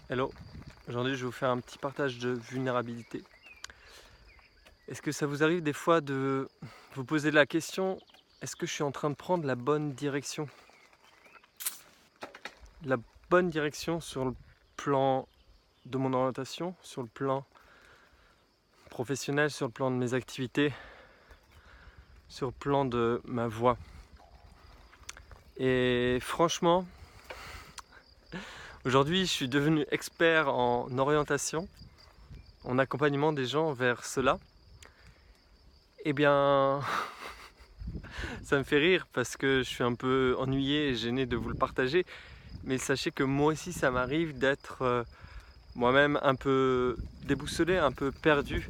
Hello, aujourd'hui je vais vous faire un petit partage de vulnérabilité. Est-ce que ça vous arrive des fois de vous poser la question, est-ce que je suis en train de prendre la bonne direction? La bonne direction sur le plan de mon orientation, sur le plan professionnel, sur le plan de mes activités, sur le plan de ma voix. Et franchement, aujourd'hui je suis devenu expert en orientation, en accompagnement des gens vers cela. Eh bien, ça me fait rire parce que je suis un peu ennuyé et gêné de vous le partager. Mais sachez que moi aussi ça m'arrive d'être moi-même un peu déboussolé, un peu perdu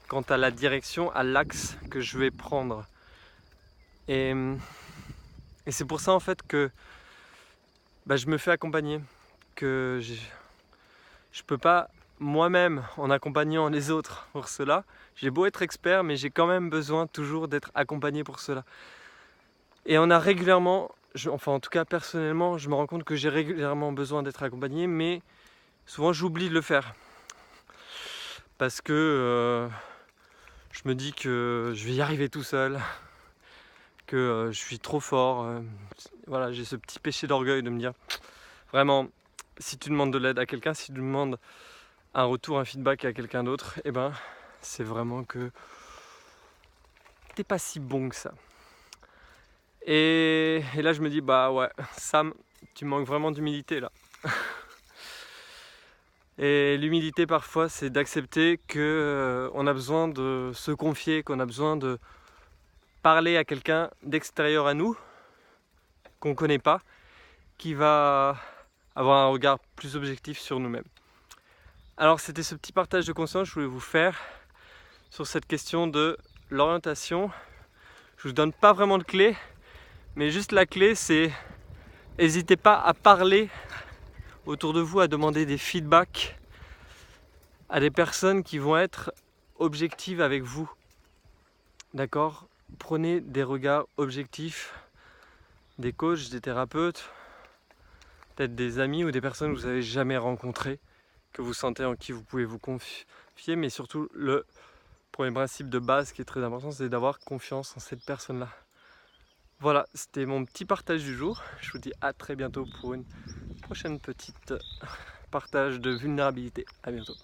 quant à la direction, à l'axe que je vais prendre. Et c'est pour ça en fait que je me fais accompagner, que je peux pas moi-même, en accompagnant les autres pour cela, j'ai beau être expert, mais j'ai quand même besoin toujours d'être accompagné pour cela. Et on a régulièrement, enfin en tout cas personnellement, je me rends compte que j'ai régulièrement besoin d'être accompagné, mais souvent j'oublie de le faire. Parce que je me dis que je vais y arriver tout seul, que je suis trop fort. Voilà, j'ai ce petit péché d'orgueil de me dire, vraiment, si tu demandes de l'aide à quelqu'un, si tu demandes un retour, un feedback à quelqu'un d'autre, eh ben, c'est vraiment que t'es pas si bon que ça. Et là je me dis, bah ouais, Sam, tu manques vraiment d'humilité là. Et l'humilité parfois c'est d'accepter qu'on a besoin de se confier, qu'on a besoin de parler à quelqu'un d'extérieur à nous, qu'on ne connaît pas, qui va avoir un regard plus objectif sur nous-mêmes. Alors c'était ce petit partage de conscience que je voulais vous faire sur cette question de l'orientation. Je ne vous donne pas vraiment de clé, mais juste la clé c'est n'hésitez pas à parler autour de vous, à demander des feedbacks à des personnes qui vont être objectives avec vous. D'accord? Prenez des regards objectifs, des coachs, des thérapeutes, peut-être des amis ou des personnes que vous n'avez jamais rencontrées, que vous sentez en qui vous pouvez vous confier, mais surtout le premier principe de base qui est très important, c'est d'avoir confiance en cette personne-là. Voilà, c'était mon petit partage du jour. Je vous dis à très bientôt pour une prochaine petite partage de vulnérabilité. À bientôt.